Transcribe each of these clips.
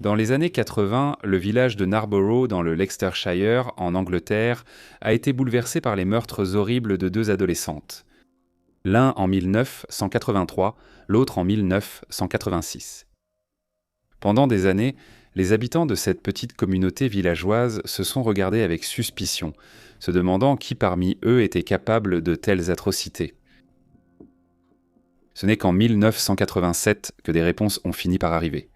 Dans les années 80, le village de Narborough, dans le Leicestershire, en Angleterre, a été bouleversé par les meurtres horribles de deux adolescentes. L'un en 1983, l'autre en 1986. Pendant des années, les habitants de cette petite communauté villageoise se sont regardés avec suspicion, se demandant qui parmi eux était capable de telles atrocités. Ce n'est qu'en 1987 que des réponses ont fini par arriver.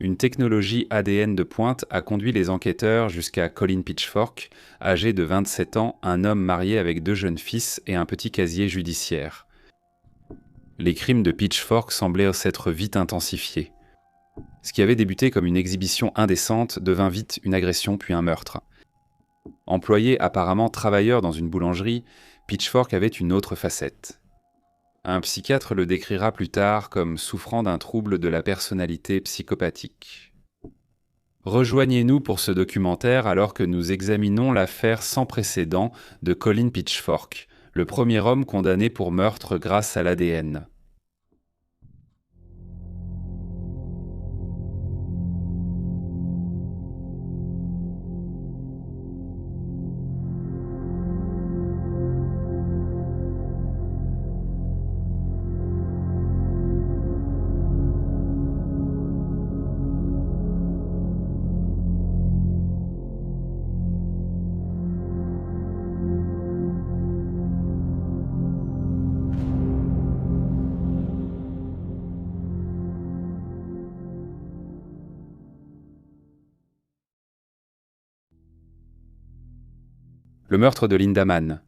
Une technologie ADN de pointe a conduit les enquêteurs jusqu'à Colin Pitchfork, âgé de 27 ans, un homme marié avec deux jeunes fils et un petit casier judiciaire. Les crimes de Pitchfork semblaient s'être vite intensifiés. Ce qui avait débuté comme une exhibition indécente devint vite une agression puis un meurtre. Employé apparemment travailleur dans une boulangerie, Pitchfork avait une autre facette. Un psychiatre le décrira plus tard comme souffrant d'un trouble de la personnalité psychopathique. Rejoignez-nous pour ce documentaire alors que nous examinons l'affaire sans précédent de Colin Pitchfork, le premier homme condamné pour meurtre grâce à l'ADN. Le meurtre de Linda Mann.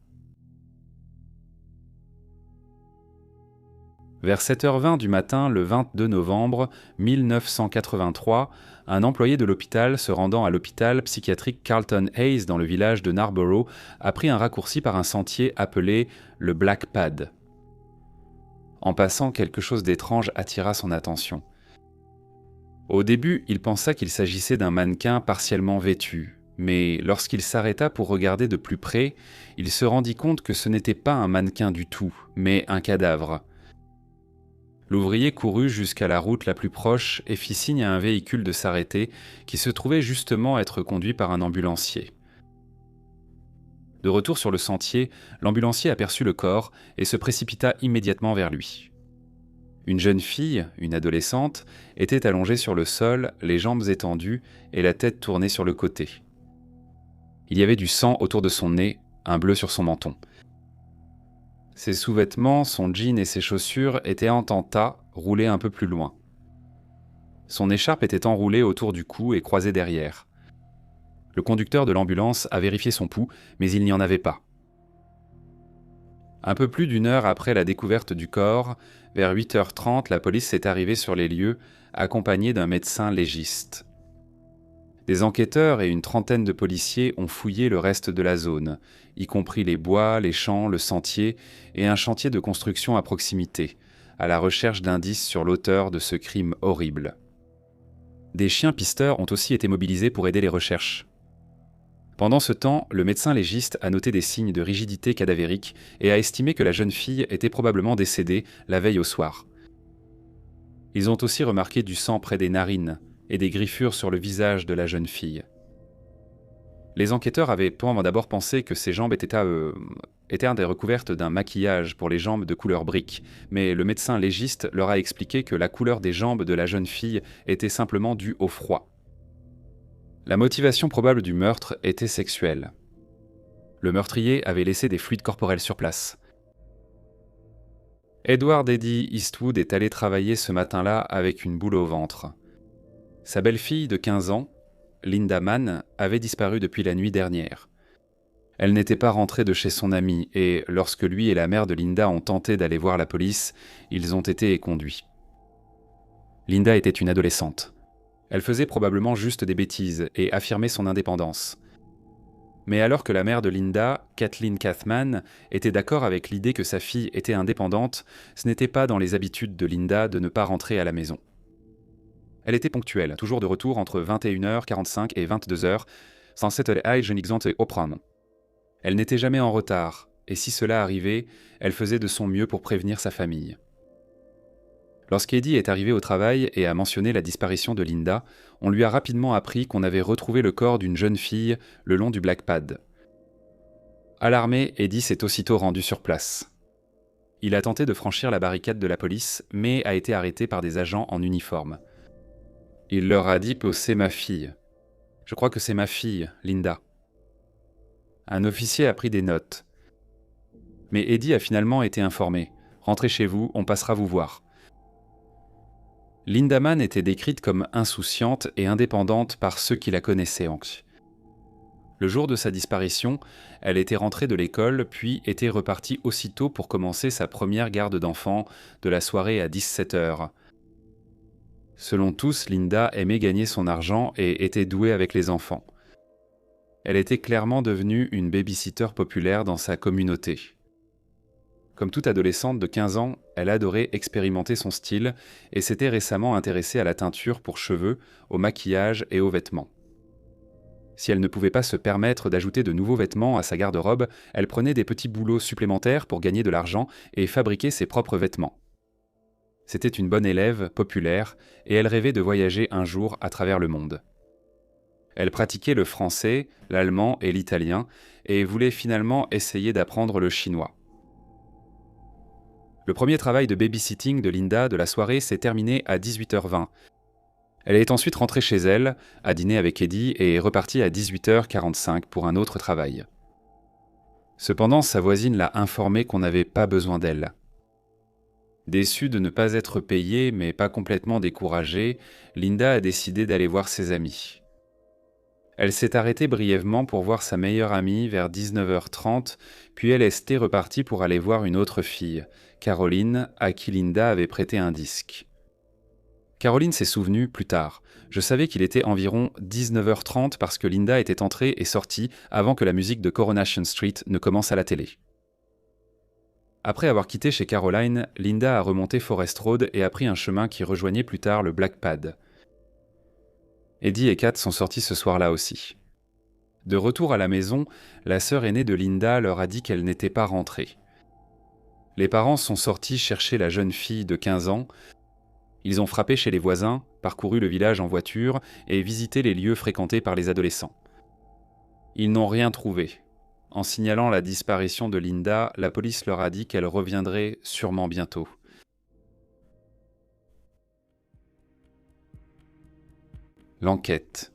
Vers 7h20 du matin, le 22 novembre 1983, un employé de l'hôpital se rendant à l'hôpital psychiatrique Carlton Hayes dans le village de Narborough a pris un raccourci par un sentier appelé le Black Pad. En passant, quelque chose d'étrange attira son attention. Au début, il pensa qu'il s'agissait d'un mannequin partiellement vêtu, mais lorsqu'il s'arrêta pour regarder de plus près, il se rendit compte que ce n'était pas un mannequin du tout, mais un cadavre. L'ouvrier courut jusqu'à la route la plus proche et fit signe à un véhicule de s'arrêter, qui se trouvait justement être conduit par un ambulancier. De retour sur le sentier, l'ambulancier aperçut le corps et se précipita immédiatement vers lui. Une jeune fille, une adolescente, était allongée sur le sol, les jambes étendues et la tête tournée sur le côté. Il y avait du sang autour de son nez, un bleu sur son menton. Ses sous-vêtements, son jean et ses chaussures étaient en tas, roulés un peu plus loin. Son écharpe était enroulée autour du cou et croisée derrière. Le conducteur de l'ambulance a vérifié son pouls, mais il n'y en avait pas. Un peu plus d'une heure après la découverte du corps, vers 8h30, la police est arrivée sur les lieux, accompagnée d'un médecin légiste. Des enquêteurs et une trentaine de policiers ont fouillé le reste de la zone, y compris les bois, les champs, le sentier et un chantier de construction à proximité, à la recherche d'indices sur l'auteur de ce crime horrible. Des chiens pisteurs ont aussi été mobilisés pour aider les recherches. Pendant ce temps, le médecin légiste a noté des signes de rigidité cadavérique et a estimé que la jeune fille était probablement décédée la veille au soir. Ils ont aussi remarqué du sang près des narines et des griffures sur le visage de la jeune fille. Les enquêteurs avaient d'abord pensé que ses jambes étaient recouvertes d'un maquillage pour les jambes de couleur brique, mais le médecin légiste leur a expliqué que la couleur des jambes de la jeune fille était simplement due au froid. La motivation probable du meurtre était sexuelle. Le meurtrier avait laissé des fluides corporels sur place. Edward Eddie Eastwood est allé travailler ce matin-là avec une boule au ventre. Sa belle-fille de 15 ans, Linda Mann, avait disparu depuis la nuit dernière. Elle n'était pas rentrée de chez son amie et, lorsque lui et la mère de Linda ont tenté d'aller voir la police, ils ont été éconduits. Linda était une adolescente. Elle faisait probablement juste des bêtises et affirmait son indépendance. Mais alors que la mère de Linda, Kathleen Kathman, était d'accord avec l'idée que sa fille était indépendante, ce n'était pas dans les habitudes de Linda de ne pas rentrer à la maison. Elle était ponctuelle, toujours de retour entre 21h45 et 22h, sans cette gezond et opran. Elle n'était jamais en retard, et si cela arrivait, elle faisait de son mieux pour prévenir sa famille. Lorsqu'Eddie est arrivé au travail et a mentionné la disparition de Linda, on lui a rapidement appris qu'on avait retrouvé le corps d'une jeune fille le long du Black Pad. Alarmé, Eddie s'est aussitôt rendu sur place. Il a tenté de franchir la barricade de la police, mais a été arrêté par des agents en uniforme. Il leur a dit que c'est ma fille. Je crois que c'est ma fille, Linda. Un officier a pris des notes. Mais Eddie a finalement été informé. Rentrez chez vous, on passera vous voir. Linda Mann était décrite comme insouciante et indépendante par ceux qui la connaissaient. Le jour de sa disparition, elle était rentrée de l'école puis était repartie aussitôt pour commencer sa première garde d'enfants de la soirée à 17h. Selon tous, Linda aimait gagner son argent et était douée avec les enfants. Elle était clairement devenue une baby-sitter populaire dans sa communauté. Comme toute adolescente de 15 ans, elle adorait expérimenter son style et s'était récemment intéressée à la teinture pour cheveux, au maquillage et aux vêtements. Si elle ne pouvait pas se permettre d'ajouter de nouveaux vêtements à sa garde-robe, elle prenait des petits boulots supplémentaires pour gagner de l'argent et fabriquer ses propres vêtements. C'était une bonne élève, populaire, et elle rêvait de voyager un jour à travers le monde. Elle pratiquait le français, l'allemand et l'italien, et voulait finalement essayer d'apprendre le chinois. Le premier travail de babysitting de Linda de la soirée s'est terminé à 18h20. Elle est ensuite rentrée chez elle, a dîné avec Eddie et est repartie à 18h45 pour un autre travail. Cependant, sa voisine l'a informée qu'on n'avait pas besoin d'elle. Déçue de ne pas être payée, mais pas complètement découragée, Linda a décidé d'aller voir ses amis. Elle s'est arrêtée brièvement pour voir sa meilleure amie vers 19h30, puis elle est repartie pour aller voir une autre fille, Caroline, à qui Linda avait prêté un disque. Caroline s'est souvenue plus tard. Je savais qu'il était environ 19h30 parce que Linda était entrée et sortie avant que la musique de Coronation Street ne commence à la télé. Après avoir quitté chez Caroline, Linda a remonté Forest Road et a pris un chemin qui rejoignait plus tard le Black Pad. Eddie et Kat sont sortis ce soir-là aussi. De retour à la maison, la sœur aînée de Linda leur a dit qu'elle n'était pas rentrée. Les parents sont sortis chercher la jeune fille de 15 ans. Ils ont frappé chez les voisins, parcouru le village en voiture et visité les lieux fréquentés par les adolescents. Ils n'ont rien trouvé. En signalant la disparition de Linda, la police leur a dit qu'elle reviendrait sûrement bientôt. L'enquête.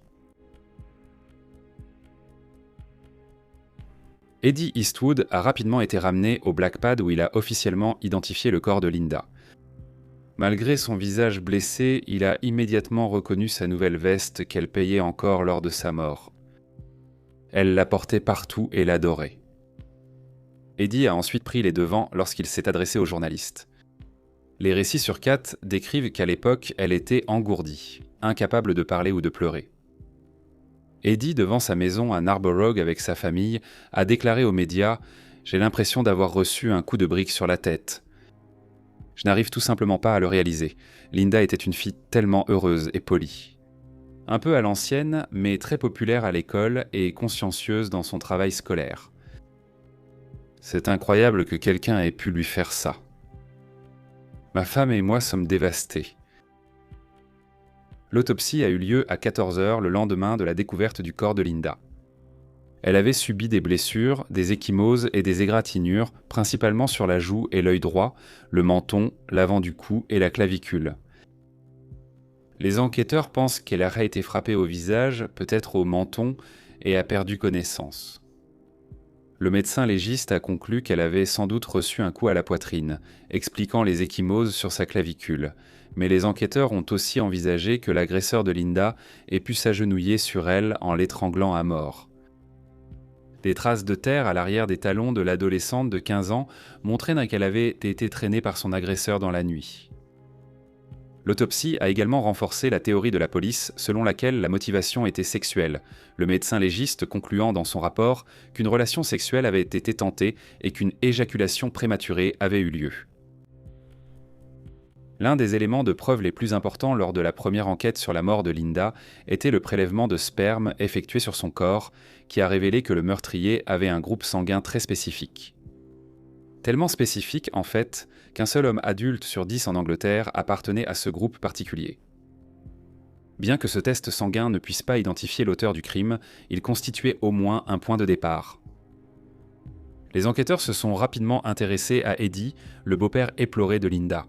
Eddie Eastwood a rapidement été ramené au Black Pad où il a officiellement identifié le corps de Linda. Malgré son visage blessé, il a immédiatement reconnu sa nouvelle veste qu'elle payait encore lors de sa mort. Elle la portait partout et l'adorait. Eddie a ensuite pris les devants lorsqu'il s'est adressé aux journalistes. Les récits sur Kat décrivent qu'à l'époque, elle était engourdie, incapable de parler ou de pleurer. Eddie, devant sa maison à Narborough avec sa famille, a déclaré aux médias « J'ai l'impression d'avoir reçu un coup de brique sur la tête. Je n'arrive tout simplement pas à le réaliser. Linda était une fille tellement heureuse et polie. Un peu à l'ancienne, mais très populaire à l'école et consciencieuse dans son travail scolaire. C'est incroyable que quelqu'un ait pu lui faire ça. Ma femme et moi sommes dévastés. » L'autopsie a eu lieu à 14h le lendemain de la découverte du corps de Linda. Elle avait subi des blessures, des ecchymoses et des égratignures, principalement sur la joue et l'œil droit, le menton, l'avant du cou et la clavicule. Les enquêteurs pensent qu'elle aurait été frappée au visage, peut-être au menton, et a perdu connaissance. Le médecin légiste a conclu qu'elle avait sans doute reçu un coup à la poitrine, expliquant les ecchymoses sur sa clavicule, mais les enquêteurs ont aussi envisagé que l'agresseur de Linda ait pu s'agenouiller sur elle en l'étranglant à mort. Des traces de terre à l'arrière des talons de l'adolescente de 15 ans montraient qu'elle avait été traînée par son agresseur dans la nuit. L'autopsie a également renforcé la théorie de la police selon laquelle la motivation était sexuelle, le médecin légiste concluant dans son rapport qu'une relation sexuelle avait été tentée et qu'une éjaculation prématurée avait eu lieu. L'un des éléments de preuve les plus importants lors de la première enquête sur la mort de Linda était le prélèvement de sperme effectué sur son corps, qui a révélé que le meurtrier avait un groupe sanguin très spécifique. Tellement spécifique, en fait, qu'un seul homme adulte sur 10 en Angleterre appartenait à ce groupe particulier. Bien que ce test sanguin ne puisse pas identifier l'auteur du crime, il constituait au moins un point de départ. Les enquêteurs se sont rapidement intéressés à Eddie, le beau-père éploré de Linda.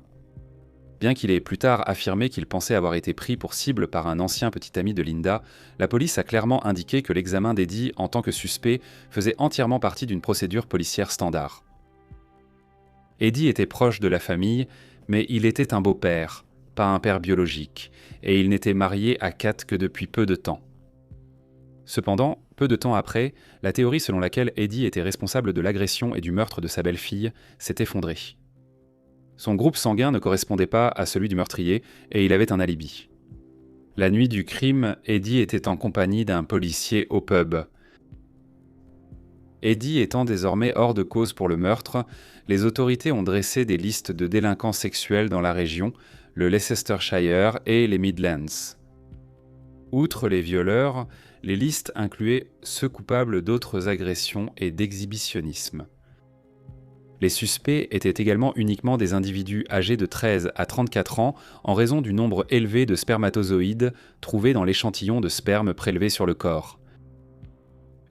Bien qu'il ait plus tard affirmé qu'il pensait avoir été pris pour cible par un ancien petit ami de Linda, la police a clairement indiqué que l'examen d'Eddie en tant que suspect faisait entièrement partie d'une procédure policière standard. Eddie était proche de la famille, mais il était un beau-père, pas un père biologique, et il n'était marié à Kat que depuis peu de temps. Cependant, peu de temps après, la théorie selon laquelle Eddie était responsable de l'agression et du meurtre de sa belle-fille s'est effondrée. Son groupe sanguin ne correspondait pas à celui du meurtrier et il avait un alibi. La nuit du crime, Eddie était en compagnie d'un policier au pub. Eddie étant désormais hors de cause pour le meurtre, les autorités ont dressé des listes de délinquants sexuels dans la région, le Leicestershire et les Midlands. Outre les violeurs, les listes incluaient ceux coupables d'autres agressions et d'exhibitionnisme. Les suspects étaient également uniquement des individus âgés de 13 à 34 ans en raison du nombre élevé de spermatozoïdes trouvés dans l'échantillon de sperme prélevé sur le corps.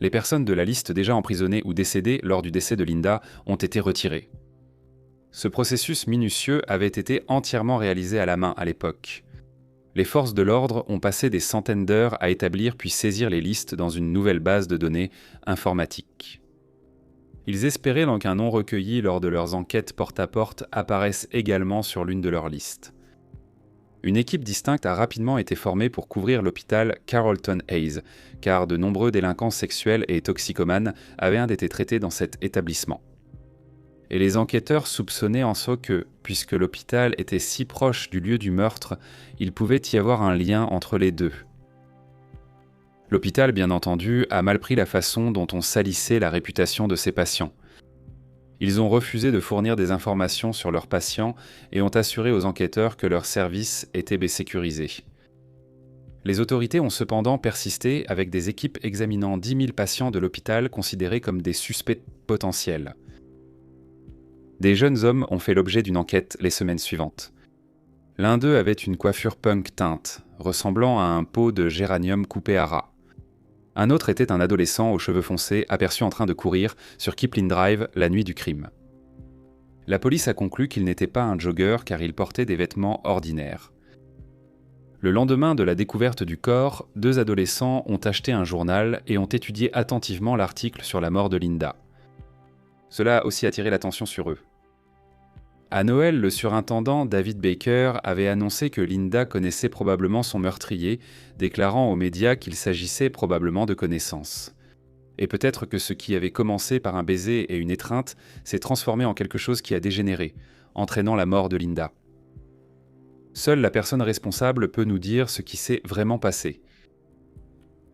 Les personnes de la liste déjà emprisonnées ou décédées lors du décès de Linda ont été retirées. Ce processus minutieux avait été entièrement réalisé à la main à l'époque. Les forces de l'ordre ont passé des centaines d'heures à établir puis saisir les listes dans une nouvelle base de données informatique. Ils espéraient donc qu'un nom recueilli lors de leurs enquêtes porte-à-porte apparaisse également sur l'une de leurs listes. Une équipe distincte a rapidement été formée pour couvrir l'hôpital Carlton Hayes, car de nombreux délinquants sexuels et toxicomanes avaient été traités dans cet établissement. Et les enquêteurs soupçonnaient en soi que, puisque l'hôpital était si proche du lieu du meurtre, il pouvait y avoir un lien entre les deux. L'hôpital, bien entendu, a mal pris la façon dont on salissait la réputation de ses patients. Ils ont refusé de fournir des informations sur leurs patients et ont assuré aux enquêteurs que leurs services étaient sécurisés. Les autorités ont cependant persisté avec des équipes examinant 10 000 patients de l'hôpital considérés comme des suspects potentiels. Des jeunes hommes ont fait l'objet d'une enquête les semaines suivantes. L'un d'eux avait une coiffure punk teinte, ressemblant à un pot de géranium coupé à ras. Un autre était un adolescent aux cheveux foncés aperçu en train de courir sur Kipling Drive la nuit du crime. La police a conclu qu'il n'était pas un jogger car il portait des vêtements ordinaires. Le lendemain de la découverte du corps, 2 adolescents ont acheté un journal et ont étudié attentivement l'article sur la mort de Linda. Cela a aussi attiré l'attention sur eux. À Noël, le surintendant David Baker avait annoncé que Linda connaissait probablement son meurtrier, déclarant aux médias qu'il s'agissait probablement de connaissances. Et peut-être que ce qui avait commencé par un baiser et une étreinte s'est transformé en quelque chose qui a dégénéré, entraînant la mort de Linda. Seule la personne responsable peut nous dire ce qui s'est vraiment passé.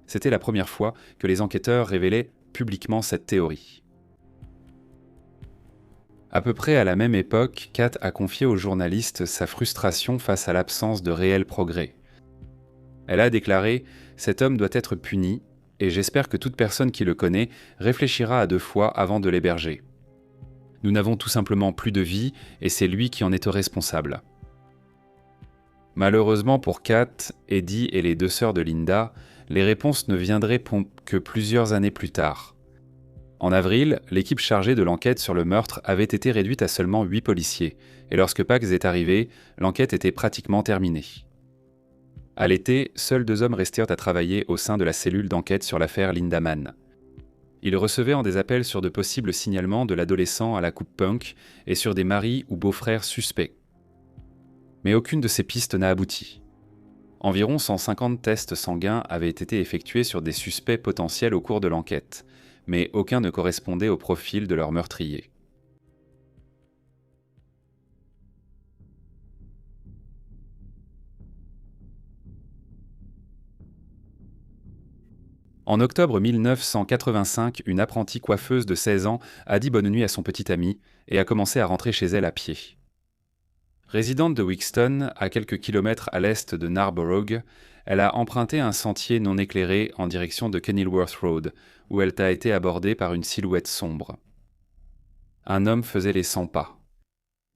C'était la première fois que les enquêteurs révélaient publiquement cette théorie. À peu près à la même époque, Kat a confié aux journalistes sa frustration face à l'absence de réels progrès. Elle a déclaré « Cet homme doit être puni, et j'espère que toute personne qui le connaît réfléchira à 2 fois avant de l'héberger. Nous n'avons tout simplement plus de vie, et c'est lui qui en est responsable. » Malheureusement pour Kat, Eddie et les 2 sœurs de Linda, les réponses ne viendraient que plusieurs années plus tard. En avril, l'équipe chargée de l'enquête sur le meurtre avait été réduite à seulement 8 policiers, et lorsque Pax est arrivé, l'enquête était pratiquement terminée. À l'été, seuls 2 hommes restèrent à travailler au sein de la cellule d'enquête sur l'affaire Linda Mann. Ils recevaient des appels sur de possibles signalements de l'adolescent à la coupe punk et sur des maris ou beaux-frères suspects. Mais aucune de ces pistes n'a abouti. Environ 150 tests sanguins avaient été effectués sur des suspects potentiels au cours de l'enquête, mais aucun ne correspondait au profil de leur meurtrier. En octobre 1985, une apprentie coiffeuse de 16 ans a dit bonne nuit à son petit ami et a commencé à rentrer chez elle à pied. Résidente de Wixton, à quelques kilomètres à l'est de Narborough, elle a emprunté un sentier non éclairé en direction de Kenilworth Road, où elle a été abordée par une silhouette sombre. Un homme faisait les 100 pas.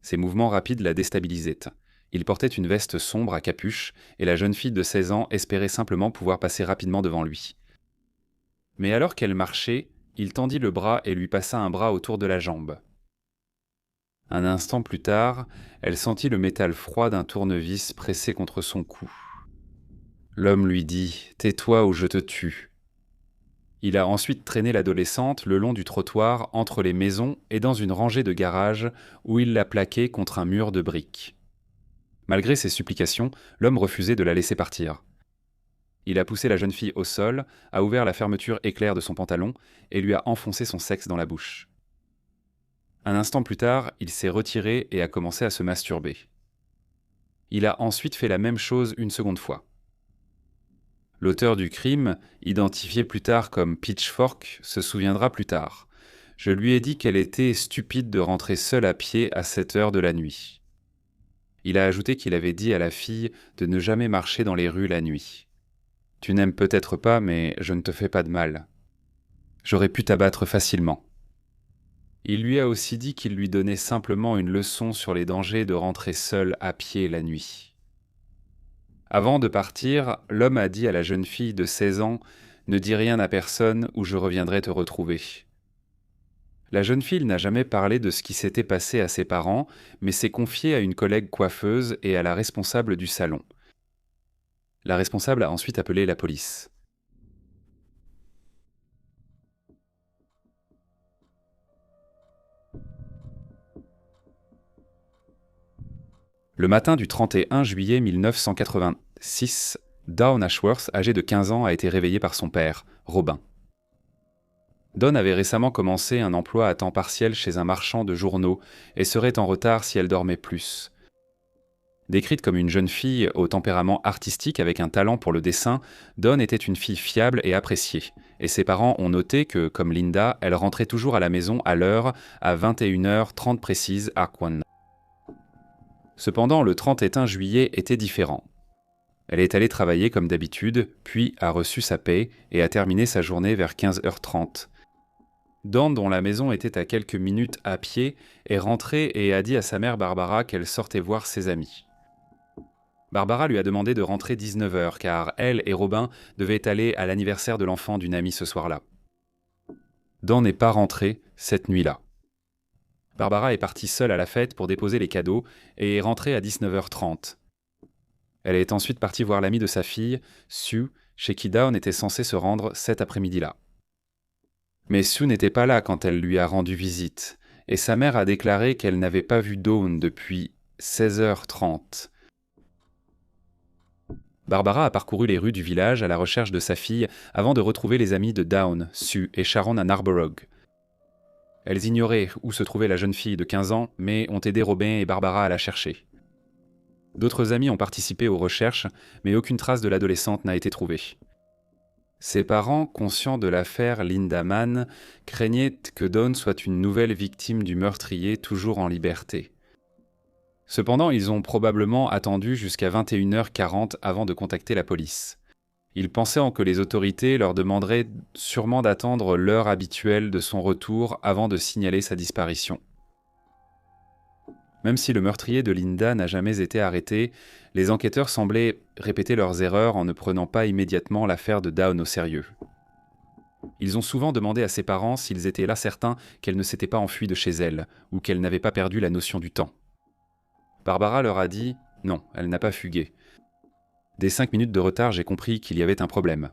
Ses mouvements rapides la déstabilisaient. Il portait une veste sombre à capuche, et la jeune fille de 16 ans espérait simplement pouvoir passer rapidement devant lui. Mais alors qu'elle marchait, il tendit le bras et lui passa un bras autour de la jambe. Un instant plus tard, elle sentit le métal froid d'un tournevis pressé contre son cou. L'homme lui dit « Tais-toi ou je te tue ». Il a ensuite traîné l'adolescente le long du trottoir entre les maisons et dans une rangée de garages où il l'a plaquée contre un mur de briques. Malgré ses supplications, l'homme refusait de la laisser partir. Il a poussé la jeune fille au sol, a ouvert la fermeture éclair de son pantalon et lui a enfoncé son sexe dans la bouche. Un instant plus tard, il s'est retiré et a commencé à se masturber. Il a ensuite fait la même chose une seconde fois. L'auteur du crime, identifié plus tard comme Pitchfork, se souviendra plus tard. Je lui ai dit qu'elle était stupide de rentrer seule à pied à cette heure de la nuit. Il a ajouté qu'il avait dit à la fille de ne jamais marcher dans les rues la nuit. Tu n'aimes peut-être pas, mais je ne te fais pas de mal. J'aurais pu t'abattre facilement. Il lui a aussi dit qu'il lui donnait simplement une leçon sur les dangers de rentrer seul à pied la nuit. Avant de partir, l'homme a dit à la jeune fille de 16 ans « Ne dis rien à personne ou je reviendrai te retrouver ». La jeune fille n'a jamais parlé de ce qui s'était passé à ses parents, mais s'est confiée à une collègue coiffeuse et à la responsable du salon. La responsable a ensuite appelé la police. Le matin du 31 juillet 1986, Dawn Ashworth, âgé de 15 ans, a été réveillé par son père, Robin. Dawn avait récemment commencé un emploi à temps partiel chez un marchand de journaux et serait en retard si elle dormait plus. Décrite comme une jeune fille au tempérament artistique avec un talent pour le dessin, Dawn était une fille fiable et appréciée, et ses parents ont noté que, comme Linda, elle rentrait toujours à la maison à l'heure, à 21h30 précise, Arquan. Cependant, le 31 juillet était différent. Elle est allée travailler comme d'habitude, puis a reçu sa paie et a terminé sa journée vers 15h30. Dawn, dont la maison était à quelques minutes à pied, est rentrée et a dit à sa mère Barbara qu'elle sortait voir ses amis. Barbara lui a demandé de rentrer 19h car elle et Robin devaient aller à l'anniversaire de l'enfant d'une amie ce soir-là. Dawn n'est pas rentrée cette nuit-là. Barbara est partie seule à la fête pour déposer les cadeaux et est rentrée à 19h30. Elle est ensuite partie voir l'amie de sa fille, Sue, chez qui Dawn était censée se rendre cet après-midi-là. Mais Sue n'était pas là quand elle lui a rendu visite, et sa mère a déclaré qu'elle n'avait pas vu Dawn depuis 16h30. Barbara a parcouru les rues du village à la recherche de sa fille avant de retrouver les amis de Dawn, Sue et Sharon à Narborough. Elles ignoraient où se trouvait la jeune fille de 15 ans, mais ont aidé Robin et Barbara à la chercher. D'autres amis ont participé aux recherches, mais aucune trace de l'adolescente n'a été trouvée. Ses parents, conscients de l'affaire Linda Mann, craignaient que Dawn soit une nouvelle victime du meurtrier toujours en liberté. Cependant, ils ont probablement attendu jusqu'à 21h40 avant de contacter la police. Ils pensaient que les autorités leur demanderaient sûrement d'attendre l'heure habituelle de son retour avant de signaler sa disparition. Même si le meurtrier de Linda n'a jamais été arrêté, les enquêteurs semblaient répéter leurs erreurs en ne prenant pas immédiatement l'affaire de Dawn au sérieux. Ils ont souvent demandé à ses parents s'ils étaient là certains qu'elle ne s'était pas enfuie de chez elle, ou qu'elle n'avait pas perdu la notion du temps. Barbara leur a dit « Non, elle n'a pas fugué. Dès 5 minutes de retard, j'ai compris qu'il y avait un problème. »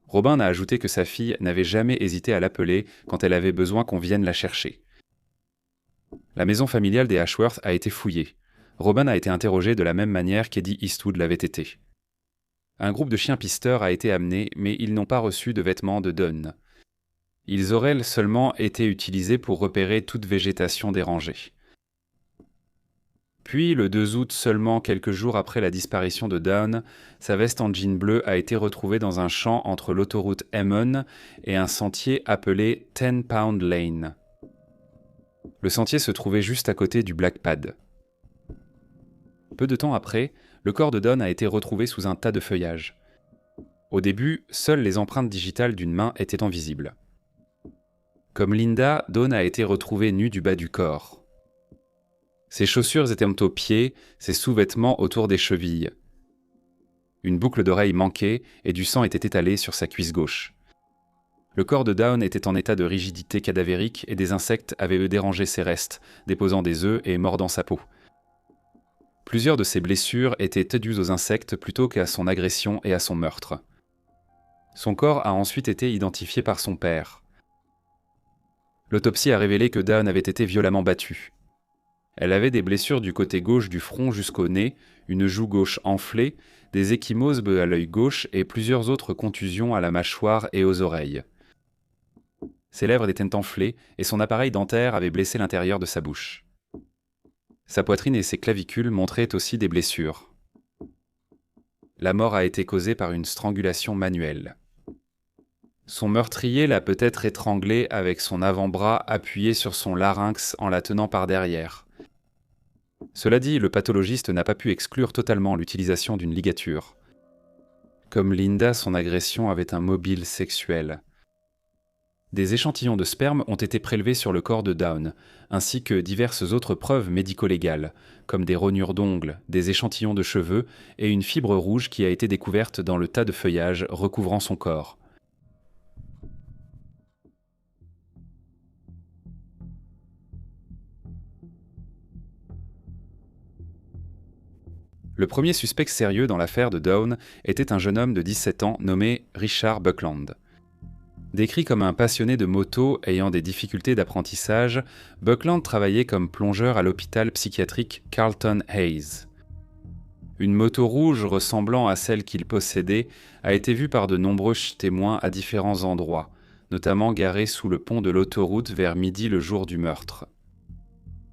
Robin a ajouté que sa fille n'avait jamais hésité à l'appeler quand elle avait besoin qu'on vienne la chercher. La maison familiale des Ashworth a été fouillée. Robin a été interrogé de la même manière qu'Eddie Eastwood l'avait été. Un groupe de chiens pisteurs a été amené, mais ils n'ont pas reçu de vêtements de Dawn. Ils auraient seulement été utilisés pour repérer toute végétation dérangée. Puis, le 2 août, seulement quelques jours après la disparition de Dawn, sa veste en jean bleu a été retrouvée dans un champ entre l'autoroute M1 et un sentier appelé 10 Pound Lane. Le sentier se trouvait juste à côté du Black Pad. Peu de temps après, le corps de Dawn a été retrouvé sous un tas de Comme Linda, Dawn a été retrouvée nue du bas du corps. Ses chaussures étaient aux pieds, ses sous-vêtements autour des chevilles. Une boucle d'oreille manquait et du sang était étalé sur sa cuisse gauche. Le corps de Dawn était en état de rigidité cadavérique et des insectes avaient dérangé ses restes, déposant des œufs et mordant sa peau. Plusieurs de ses blessures étaient dues aux insectes plutôt qu'à son agression et à son meurtre. Son corps a ensuite été identifié par son père. L'autopsie a révélé que Dawn avait été violemment battue. Elle avait des blessures du côté gauche du front jusqu'au nez, une joue gauche enflée, des ecchymoses à l'œil gauche et plusieurs autres contusions à la mâchoire et aux oreilles. Ses lèvres étaient enflées et son appareil dentaire avait blessé l'intérieur de sa bouche. Sa poitrine et ses clavicules montraient aussi des blessures. La mort a été causée par une strangulation manuelle. Son meurtrier l'a peut-être étranglée avec son avant-bras appuyé sur son larynx en la tenant par derrière. Cela dit, le pathologiste n'a pas pu exclure totalement l'utilisation d'une ligature. Comme Linda, son agression avait un mobile sexuel. Des échantillons de sperme ont été prélevés sur le corps de Dawn, ainsi que diverses autres preuves médico-légales, comme des rognures d'ongles, des échantillons de cheveux et une fibre rouge qui a été découverte dans le tas de feuillage recouvrant son corps. Le premier suspect sérieux dans l'affaire de Dawn était un jeune homme de 17 ans nommé Richard Buckland. Décrit comme un passionné de moto ayant des difficultés d'apprentissage, Buckland travaillait comme plongeur à l'hôpital psychiatrique Carlton Hayes. Une moto rouge ressemblant à celle qu'il possédait a été vue par de nombreux témoins à différents endroits, notamment garée sous le pont de l'autoroute vers midi le jour du meurtre.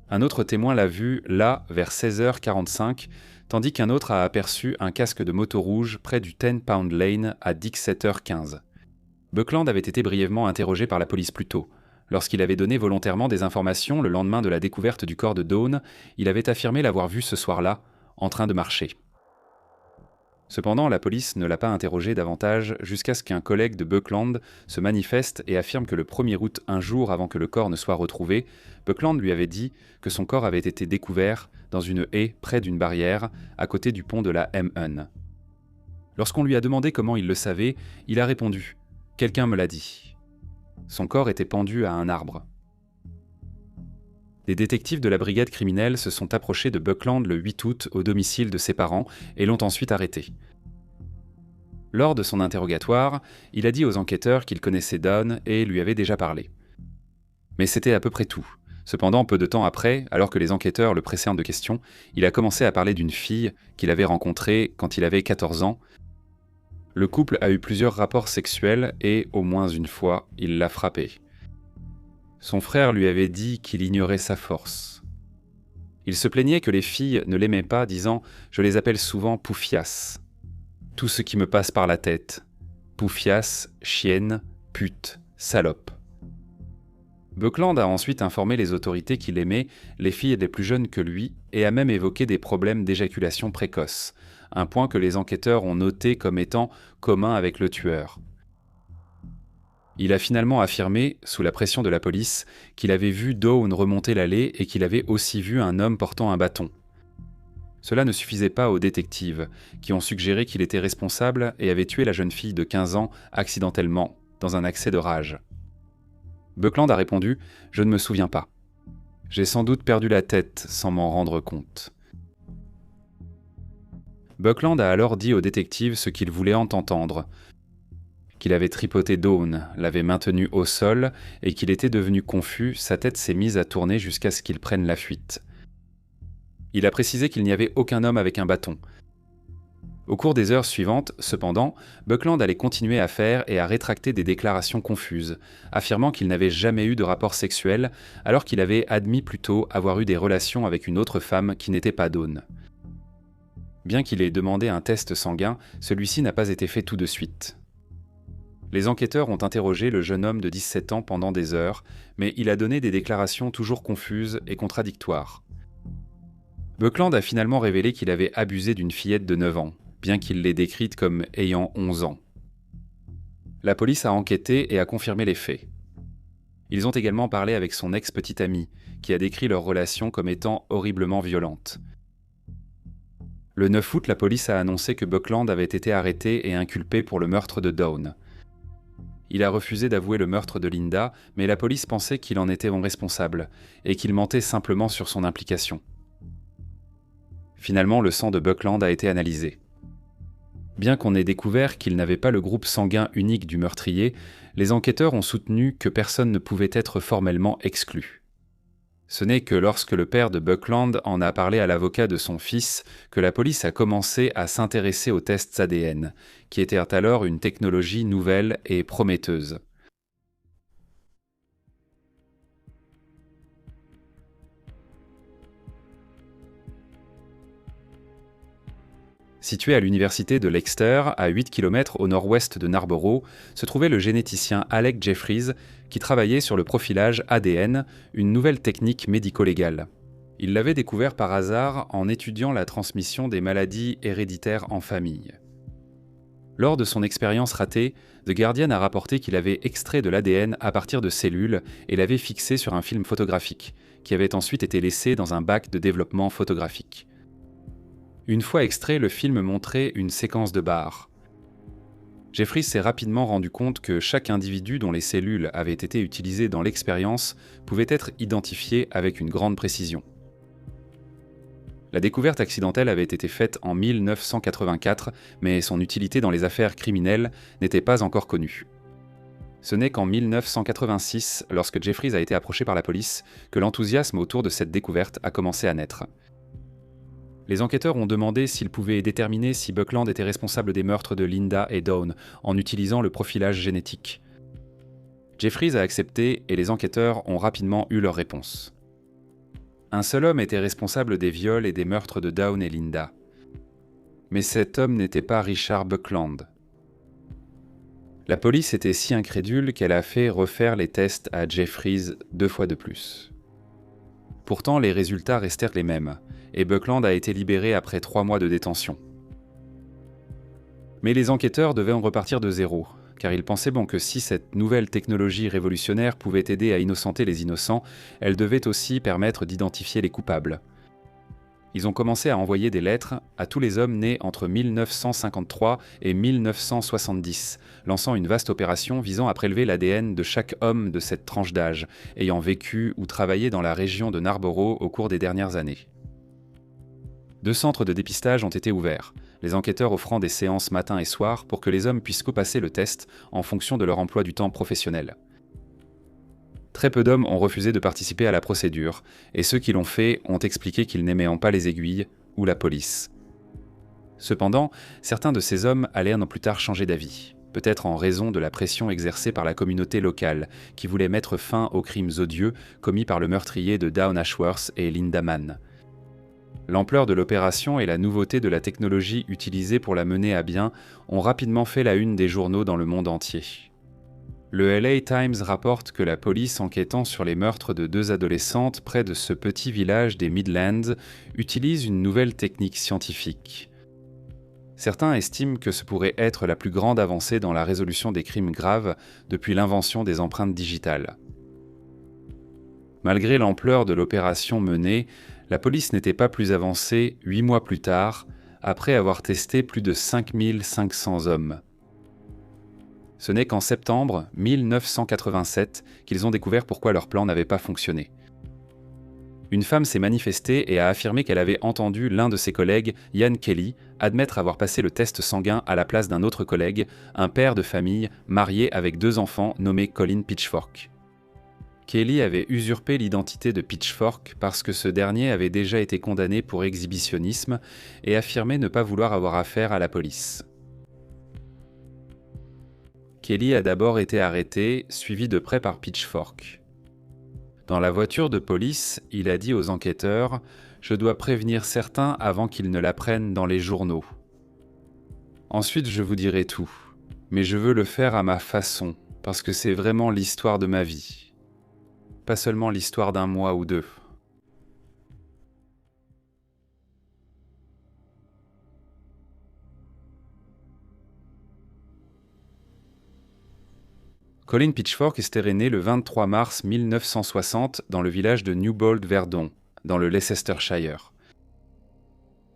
Un autre témoin l'a vue là vers 16h45, tandis qu'un autre a aperçu un casque de moto rouge près du 10 Pound Lane à 17h15. Buckland avait été brièvement interrogé par la police plus tôt. Lorsqu'il avait donné volontairement des informations le lendemain de la découverte du corps de Dawn, il avait affirmé l'avoir vu ce soir-là, en train de marcher. Cependant, la police ne l'a pas interrogé davantage jusqu'à ce qu'un collègue de Buckland se manifeste et affirme que le 1er août, un jour avant que le corps ne soit retrouvé, Buckland lui avait dit que son corps avait été découvert dans une haie près d'une barrière, à côté du pont de la M1. Lorsqu'on lui a demandé comment il le savait, il a répondu « Quelqu'un me l'a dit ». Son corps était pendu à un arbre. Les détectives de la brigade criminelle se sont approchés de Buckland le 8 août au domicile de ses parents et l'ont ensuite arrêté. Lors de son interrogatoire, il a dit aux enquêteurs qu'il connaissait Dawn et lui avait déjà parlé. Mais c'était à peu près tout. Cependant, peu de temps après, alors que les enquêteurs le pressaient de questions, il a commencé à parler d'une fille qu'il avait rencontrée quand il avait 14 ans. Le couple a eu plusieurs rapports sexuels et, au moins une fois, il l'a frappée. Son frère lui avait dit qu'il ignorait sa force. Il se plaignait que les filles ne l'aimaient pas, disant « Je les appelle souvent Poufias. Tout ce qui me passe par la tête. Poufias, chienne, pute, salope. » Buckland a ensuite informé les autorités qu'il aimait les filles les plus jeunes que lui et a même évoqué des problèmes d'éjaculation précoce, un point que les enquêteurs ont noté comme étant commun avec le tueur. Il a finalement affirmé, sous la pression de la police, qu'il avait vu Dawn remonter l'allée et qu'il avait aussi vu un homme portant un bâton. Cela ne suffisait pas aux détectives, qui ont suggéré qu'il était responsable et avait tué la jeune fille de 15 ans accidentellement, dans un accès de rage. Buckland a répondu « Je ne me souviens pas. J'ai sans doute perdu la tête sans m'en rendre compte. » Buckland a alors dit aux détectives ce qu'il voulait entendre, qu'il avait tripoté Dawn, l'avait maintenu au sol et qu'il était devenu confus, sa tête s'est mise à tourner jusqu'à ce qu'il prenne la fuite. Il a précisé qu'il n'y avait aucun homme avec un bâton. Au cours des heures suivantes, cependant, Buckland allait continuer à faire et à rétracter des déclarations confuses, affirmant qu'il n'avait jamais eu de rapport sexuel, alors qu'il avait admis plus tôt avoir eu des relations avec une autre femme qui n'était pas Dawn. Bien qu'il ait demandé un test sanguin, celui-ci n'a pas été fait tout de suite. Les enquêteurs ont interrogé le jeune homme de 17 ans pendant des heures, mais il a donné des déclarations toujours confuses et contradictoires. Buckland a finalement révélé qu'il avait abusé d'une fillette de 9 ans, bien qu'il l'ait décrite comme ayant 11 ans. La police a enquêté et a confirmé les faits. Ils ont également parlé avec son ex-petite amie, qui a décrit leur relation comme étant horriblement violente. Le 9 août, la police a annoncé que Buckland avait été arrêté et inculpé pour le meurtre de Dawn. Il a refusé d'avouer le meurtre de Linda, mais la police pensait qu'il en était responsable, et qu'il mentait simplement sur son implication. Finalement, le sang de Buckland a été analysé. Bien qu'on ait découvert qu'il n'avait pas le groupe sanguin unique du meurtrier, les enquêteurs ont soutenu que personne ne pouvait être formellement exclu. Ce n'est que lorsque le père de Buckland en a parlé à l'avocat de son fils que la police a commencé à s'intéresser aux tests ADN, qui étaient alors une technologie nouvelle et prometteuse. Situé à l'université de Leicester, à 8 km au nord-ouest de Narborough, se trouvait le généticien Alec Jeffries, qui travaillait sur le profilage ADN, une nouvelle technique médico-légale. Il l'avait découvert par hasard en étudiant la transmission des maladies héréditaires en famille. Lors de son expérience ratée, The Guardian a rapporté qu'il avait extrait de l'ADN à partir de cellules et l'avait fixé sur un film photographique, qui avait ensuite été laissé dans un bac de développement photographique. Une fois extrait, le film montrait une séquence de barres. Jeffries s'est rapidement rendu compte que chaque individu dont les cellules avaient été utilisées dans l'expérience pouvait être identifié avec une grande précision. La découverte accidentelle avait été faite en 1984, mais son utilité dans les affaires criminelles n'était pas encore connue. Ce n'est qu'en 1986, lorsque Jeffries a été approché par la police, que l'enthousiasme autour de cette découverte a commencé à naître. Les enquêteurs ont demandé s'ils pouvaient déterminer si Buckland était responsable des meurtres de Linda et Dawn en utilisant le profilage génétique. Jeffries a accepté et les enquêteurs ont rapidement eu leur réponse. Un seul homme était responsable des viols et des meurtres de Dawn et Linda. Mais cet homme n'était pas Richard Buckland. La police était si incrédule qu'elle a fait refaire les tests à Jeffries 2 fois de plus. Pourtant, les résultats restèrent les mêmes, et Buckland a été libéré après 3 mois de détention. Mais les enquêteurs devaient en repartir de zéro, car ils pensaient que si cette nouvelle technologie révolutionnaire pouvait aider à innocenter les innocents, elle devait aussi permettre d'identifier les coupables. Ils ont commencé à envoyer des lettres à tous les hommes nés entre 1953 et 1970, lançant une vaste opération visant à prélever l'ADN de chaque homme de cette tranche d'âge, ayant vécu ou travaillé dans la région de Narborough au cours des dernières années. 2 centres de dépistage ont été ouverts, les enquêteurs offrant des séances matin et soir pour que les hommes puissent copasser le test en fonction de leur emploi du temps professionnel. Très peu d'hommes ont refusé de participer à la procédure, et ceux qui l'ont fait ont expliqué qu'ils n'aimaient pas les aiguilles ou la police. Cependant, certains de ces hommes allaient un an plus tard changer d'avis, peut-être en raison de la pression exercée par la communauté locale, qui voulait mettre fin aux crimes odieux commis par le meurtrier de Dawn Ashworth et Linda Mann. L'ampleur de l'opération et la nouveauté de la technologie utilisée pour la mener à bien ont rapidement fait la une des journaux dans le monde entier. Le LA Times rapporte que la police enquêtant sur les meurtres de 2 adolescentes près de ce petit village des Midlands utilise une nouvelle technique scientifique. Certains estiment que ce pourrait être la plus grande avancée dans la résolution des crimes graves depuis l'invention des empreintes digitales. Malgré l'ampleur de l'opération menée, la police n'était pas plus avancée 8 mois plus tard, après avoir testé plus de 5500 hommes. Ce n'est qu'en septembre 1987 qu'ils ont découvert pourquoi leur plan n'avait pas fonctionné. Une femme s'est manifestée et a affirmé qu'elle avait entendu l'un de ses collègues, Ian Kelly, admettre avoir passé le test sanguin à la place d'un autre collègue, un père de famille marié avec 2 enfants nommé Colin Pitchfork. Kelly avait usurpé l'identité de Pitchfork parce que ce dernier avait déjà été condamné pour exhibitionnisme et affirmait ne pas vouloir avoir affaire à la police. Kelly a d'abord été arrêté, suivi de près par Pitchfork. Dans la voiture de police, il a dit aux enquêteurs « Je dois prévenir certains avant qu'ils ne l'apprennent dans les journaux. Ensuite, je vous dirai tout. Mais je veux le faire à ma façon, parce que c'est vraiment l'histoire de ma vie. Pas seulement l'histoire d'un mois ou 2. » Colin Pitchfork était né le 23 mars 1960 dans le village de Newbold-Verdon, dans le Leicestershire.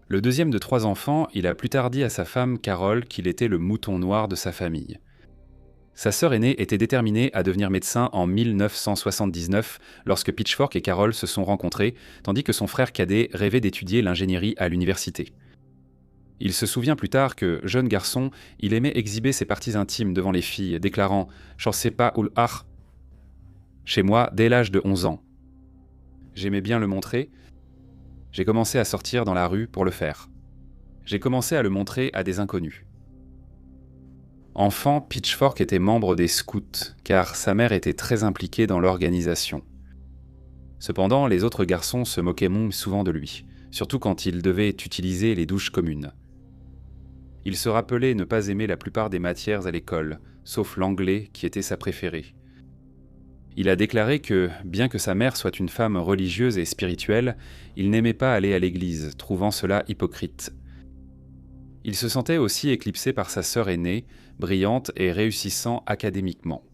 Le deuxième de 3 enfants, il a plus tard dit à sa femme Carol qu'il était le mouton noir de sa famille. Sa sœur aînée était déterminée à devenir médecin en 1979 lorsque Pitchfork et Carol se sont rencontrés, tandis que son frère cadet rêvait d'étudier l'ingénierie à l'université. Il se souvient plus tard que, jeune garçon, il aimait exhiber ses parties intimes devant les filles, déclarant « J'en sais pas ou ach » chez moi dès l'âge de 11 ans. J'aimais bien le montrer. J'ai commencé à sortir dans la rue pour le faire. J'ai commencé à le montrer à des inconnus. Enfant, Pitchfork était membre des scouts, car sa mère était très impliquée dans l'organisation. Cependant, les autres garçons se moquaient souvent de lui, surtout quand il devait utiliser les douches communes. Il se rappelait ne pas aimer la plupart des matières à l'école, sauf l'anglais qui était sa préférée. Il a déclaré que, bien que sa mère soit une femme religieuse et spirituelle, il n'aimait pas aller à l'église, trouvant cela hypocrite. Il se sentait aussi éclipsé par sa sœur aînée, brillante et réussissant académiquement.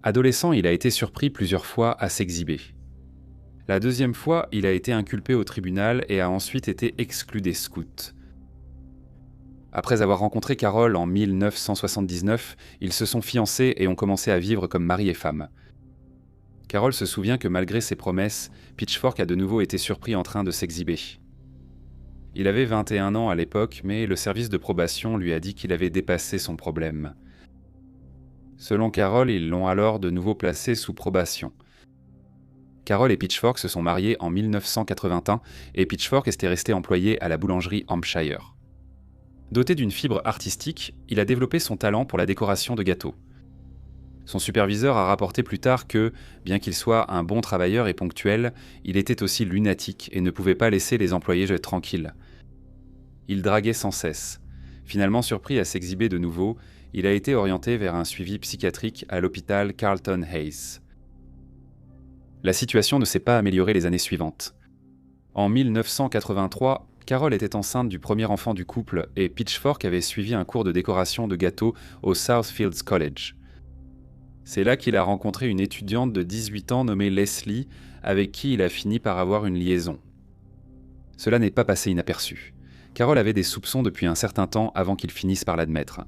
Adolescent, il a été surpris plusieurs fois à s'exhiber. La deuxième fois, il a été inculpé au tribunal et a ensuite été exclu des scouts. Après avoir rencontré Carol en 1979, ils se sont fiancés et ont commencé à vivre comme mari et femme. Carol se souvient que malgré ses promesses, Pitchfork a de nouveau été surpris en train de s'exhiber. Il avait 21 ans à l'époque, mais le service de probation lui a dit qu'il avait dépassé son problème. Selon Carol, ils l'ont alors de nouveau placé sous probation. Carol et Pitchfork se sont mariés en 1981 et Pitchfork était resté employé à la boulangerie Hampshire. Doté d'une fibre artistique, il a développé son talent pour la décoration de gâteaux. Son superviseur a rapporté plus tard que, bien qu'il soit un bon travailleur et ponctuel, il était aussi lunatique et ne pouvait pas laisser les employés tranquilles. Il draguait sans cesse. Finalement surpris à s'exhiber de nouveau, il a été orienté vers un suivi psychiatrique à l'hôpital Carlton Hayes. La situation ne s'est pas améliorée les années suivantes. En 1983, Carol était enceinte du premier enfant du couple et Pitchfork avait suivi un cours de décoration de gâteaux au Southfields College. C'est là qu'il a rencontré une étudiante de 18 ans nommée Leslie, avec qui il a fini par avoir une liaison. Cela n'est pas passé inaperçu. Carol avait des soupçons depuis un certain temps avant qu'il finisse par l'admettre.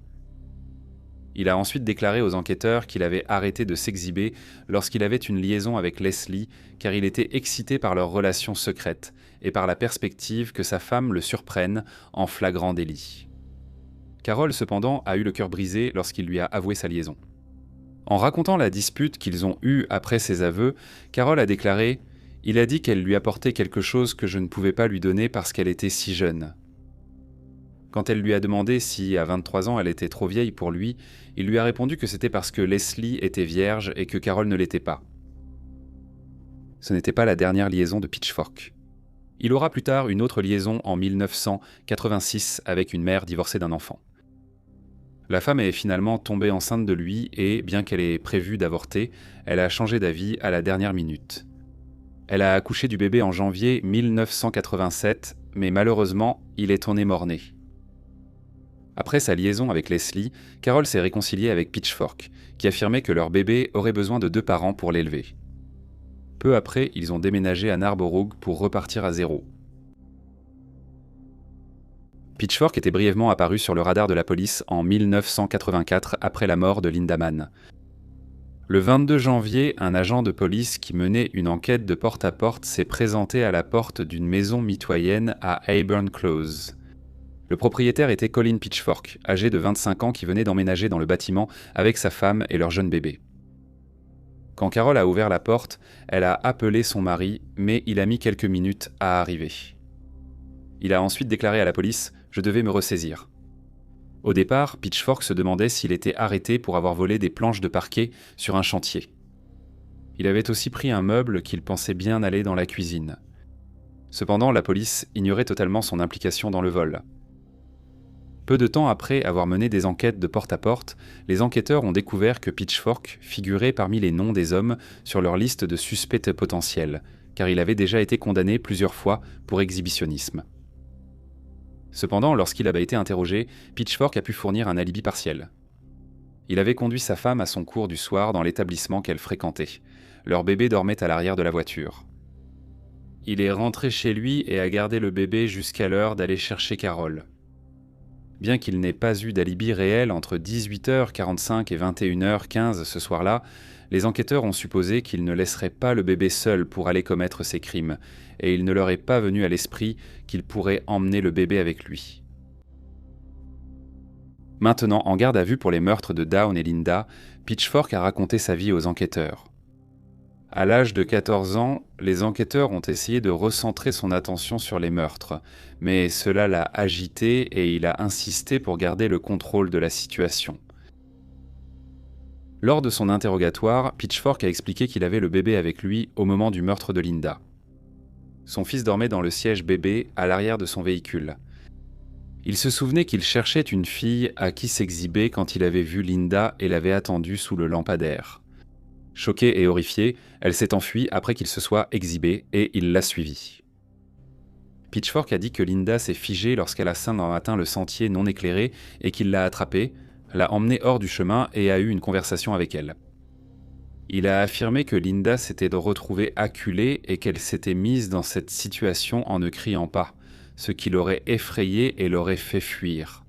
Il a ensuite déclaré aux enquêteurs qu'il avait arrêté de s'exhiber lorsqu'il avait une liaison avec Leslie, car il était excité par leur relation secrète et par la perspective que sa femme le surprenne en flagrant délit. Carol, cependant, a eu le cœur brisé lorsqu'il lui a avoué sa liaison. En racontant la dispute qu'ils ont eue après ses aveux, Carol a déclaré « Il a dit qu'elle lui apportait quelque chose que je ne pouvais pas lui donner parce qu'elle était si jeune. » Quand elle lui a demandé si, à 23 ans, elle était trop vieille pour lui, il lui a répondu que c'était parce que Leslie était vierge et que Carol ne l'était pas. Ce n'était pas la dernière liaison de Pitchfork. Il aura plus tard une autre liaison en 1986 avec une mère divorcée d'un enfant. La femme est finalement tombée enceinte de lui et, bien qu'elle ait prévu d'avorter, elle a changé d'avis à la dernière minute. Elle a accouché du bébé en janvier 1987, mais malheureusement, il est tourné mort-né. Après sa liaison avec Leslie, Carol s'est réconciliée avec Pitchfork, qui affirmait que leur bébé aurait besoin de 2 parents pour l'élever. Peu après, ils ont déménagé à Narborough pour repartir à zéro. Pitchfork était brièvement apparu sur le radar de la police en 1984 après la mort de Linda Mann. Le 22 janvier, un agent de police qui menait une enquête de porte-à-porte s'est présenté à la porte d'une maison mitoyenne à Heyburn Close. Le propriétaire était Colin Pitchfork, âgé de 25 ans qui venait d'emménager dans le bâtiment avec sa femme et leur jeune bébé. Quand Carol a ouvert la porte, elle a appelé son mari, mais il a mis quelques minutes à arriver. Il a ensuite déclaré à la police « Je devais me ressaisir ». Au départ, Pitchfork se demandait s'il était arrêté pour avoir volé des planches de parquet sur un chantier. Il avait aussi pris un meuble qu'il pensait bien aller dans la cuisine. Cependant, la police ignorait totalement son implication dans le vol. Peu de temps après avoir mené des enquêtes de porte à porte, les enquêteurs ont découvert que Pitchfork figurait parmi les noms des hommes sur leur liste de suspects potentiels, car il avait déjà été condamné plusieurs fois pour exhibitionnisme. Cependant, lorsqu'il a été interrogé, Pitchfork a pu fournir un alibi partiel. Il avait conduit sa femme à son cours du soir dans l'établissement qu'elle fréquentait. Leur bébé dormait à l'arrière de la voiture. Il est rentré chez lui et a gardé le bébé jusqu'à l'heure d'aller chercher Carol. Bien qu'il n'ait pas eu d'alibi réel entre 18h45 et 21h15 ce soir-là, les enquêteurs ont supposé qu'il ne laisserait pas le bébé seul pour aller commettre ses crimes, et il ne leur est pas venu à l'esprit qu'il pourrait emmener le bébé avec lui. Maintenant en garde à vue pour les meurtres de Dawn et Linda, Pitchfork a raconté sa vie aux enquêteurs. À l'âge de 14 ans, les enquêteurs ont essayé de recentrer son attention sur les meurtres, mais cela l'a agité et il a insisté pour garder le contrôle de la situation. Lors de son interrogatoire, Pitchfork a expliqué qu'il avait le bébé avec lui au moment du meurtre de Linda. Son fils dormait dans le siège bébé à l'arrière de son véhicule. Il se souvenait qu'il cherchait une fille à qui s'exhiber quand il avait vu Linda et l'avait attendue sous le lampadaire. Choquée et horrifiée, elle s'est enfuie après qu'il se soit exhibé et il l'a suivie. Pitchfork a dit que Linda s'est figée lorsqu'elle a atteint le sentier non éclairé et qu'il l'a attrapée, l'a emmenée hors du chemin et a eu une conversation avec elle. Il a affirmé que Linda s'était retrouvée acculée et qu'elle s'était mise dans cette situation en ne criant pas, ce qui l'aurait effrayée et l'aurait fait fuir.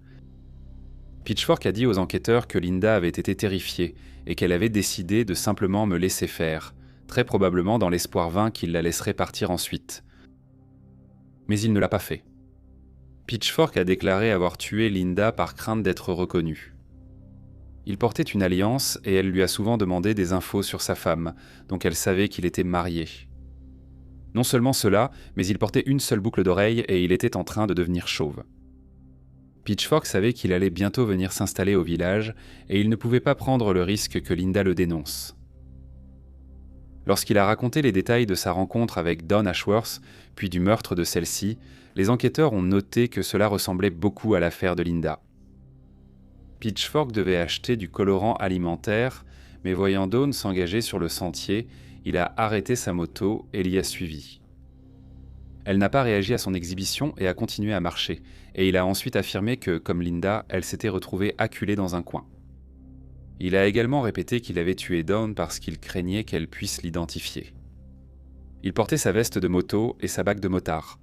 Pitchfork a dit aux enquêteurs que Linda avait été terrifiée et qu'elle avait décidé de simplement me laisser faire, très probablement dans l'espoir vain qu'il la laisserait partir ensuite. Mais il ne l'a pas fait. Pitchfork a déclaré avoir tué Linda par crainte d'être reconnue. Il portait une alliance et elle lui a souvent demandé des infos sur sa femme, donc elle savait qu'il était marié. Non seulement cela, mais il portait une seule boucle d'oreille et il était en train de devenir chauve. Pitchfork savait qu'il allait bientôt venir s'installer au village et il ne pouvait pas prendre le risque que Linda le dénonce. Lorsqu'il a raconté les détails de sa rencontre avec Dawn Ashworth, puis du meurtre de celle-ci, les enquêteurs ont noté que cela ressemblait beaucoup à l'affaire de Linda. Pitchfork devait acheter du colorant alimentaire, mais voyant Dawn s'engager sur le sentier, il a arrêté sa moto et l'y a suivie. Elle n'a pas réagi à son exhibition et a continué à marcher, et il a ensuite affirmé que, comme Linda, elle s'était retrouvée acculée dans un coin. Il a également répété qu'il avait tué Dawn parce qu'il craignait qu'elle puisse l'identifier. Il portait sa veste de moto et sa bague de motard.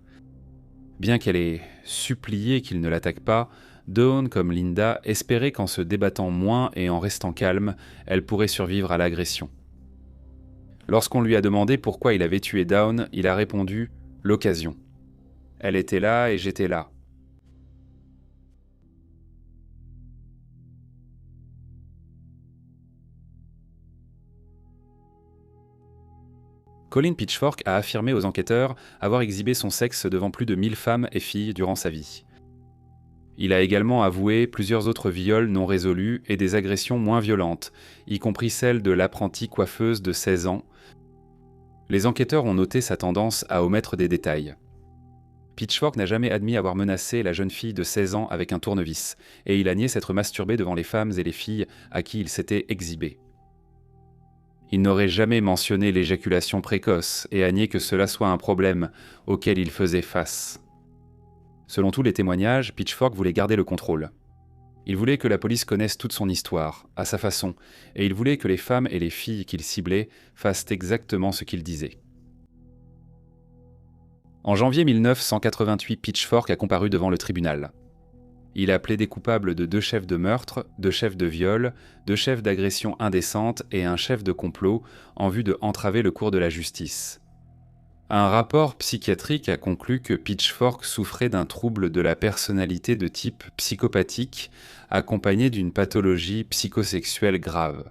Bien qu'elle ait supplié qu'il ne l'attaque pas, Dawn, comme Linda, espérait qu'en se débattant moins et en restant calme, elle pourrait survivre à l'agression. Lorsqu'on lui a demandé pourquoi il avait tué Dawn, il a répondu « l'occasion. Elle était là et j'étais là. » Colin Pitchfork a affirmé aux enquêteurs avoir exhibé son sexe devant plus de 1000 femmes et filles durant sa vie. Il a également avoué plusieurs autres viols non résolus et des agressions moins violentes, y compris celle de l'apprentie coiffeuse de 16 ans. Les enquêteurs ont noté sa tendance à omettre des détails. Pitchfork n'a jamais admis avoir menacé la jeune fille de 16 ans avec un tournevis, et il a nié s'être masturbé devant les femmes et les filles à qui il s'était exhibé. Il n'aurait jamais mentionné l'éjaculation précoce et a nié que cela soit un problème auquel il faisait face. Selon tous les témoignages, Pitchfork voulait garder le contrôle. Il voulait que la police connaisse toute son histoire, à sa façon, et il voulait que les femmes et les filles qu'il ciblait fassent exactement ce qu'il disait. En janvier 1988, Pitchfork a comparu devant le tribunal. Il a plaidé coupable de 2 chefs de meurtre, 2 chefs de viol, 2 chefs d'agression indécente et un chef de complot en vue de entraver le cours de la justice. Un rapport psychiatrique a conclu que Pitchfork souffrait d'un trouble de la personnalité de type psychopathique accompagné d'une pathologie psychosexuelle grave.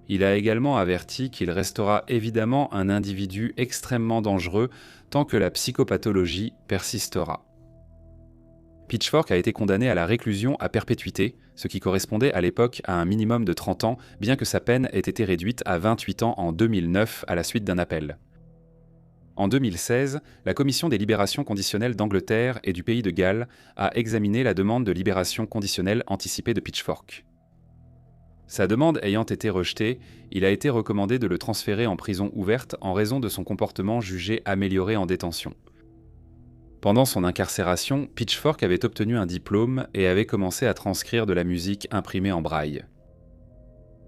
Il a également averti qu'il restera évidemment un individu extrêmement dangereux tant que la psychopathologie persistera. Pitchfork a été condamné à la réclusion à perpétuité, ce qui correspondait à l'époque à un minimum de 30 ans, bien que sa peine ait été réduite à 28 ans en 2009 à la suite d'un appel. En 2016, la Commission des libérations conditionnelles d'Angleterre et du Pays de Galles a examiné la demande de libération conditionnelle anticipée de Pitchfork. Sa demande ayant été rejetée, il a été recommandé de le transférer en prison ouverte en raison de son comportement jugé amélioré en détention. Pendant son incarcération, Pitchfork avait obtenu un diplôme et avait commencé à transcrire de la musique imprimée en braille.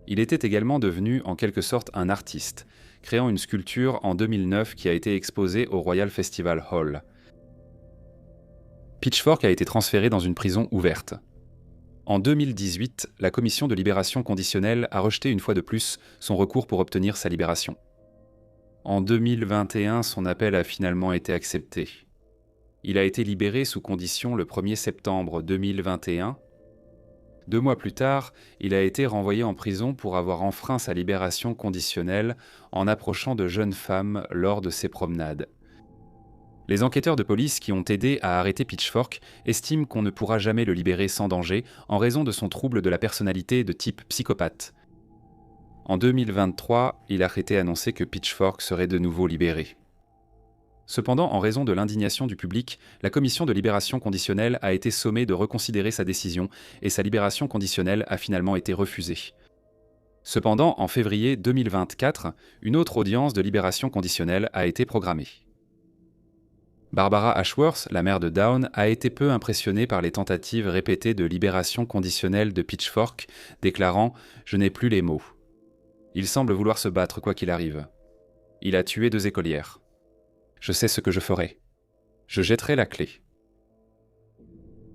Il était également devenu en quelque sorte un artiste, créant une sculpture en 2009 qui a été exposée au Royal Festival Hall. Pitchfork a été transféré dans une prison ouverte. En 2018, la Commission de libération conditionnelle a rejeté une fois de plus son recours pour obtenir sa libération. En 2021, son appel a finalement été accepté. Il a été libéré sous condition le 1er septembre 2021. 2 mois plus tard, il a été renvoyé en prison pour avoir enfreint sa libération conditionnelle en approchant de jeunes femmes lors de ses promenades. Les enquêteurs de police qui ont aidé à arrêter Pitchfork estiment qu'on ne pourra jamais le libérer sans danger en raison de son trouble de la personnalité de type psychopathe. En 2023, il a été annoncé que Pitchfork serait de nouveau libéré. Cependant, en raison de l'indignation du public, la commission de libération conditionnelle a été sommée de reconsidérer sa décision et sa libération conditionnelle a finalement été refusée. Cependant, en février 2024, une autre audience de libération conditionnelle a été programmée. Barbara Ashworth, la mère de Down, a été peu impressionnée par les tentatives répétées de libération conditionnelle de Pitchfork, déclarant « Je n'ai plus les mots. Il semble vouloir se battre quoi qu'il arrive. Il a tué 2 écolières. Je sais ce que je ferai. Je jetterai la clé. »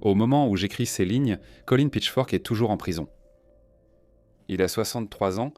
Au moment où j'écris ces lignes, Colin Pitchfork est toujours en prison. Il a 63 ans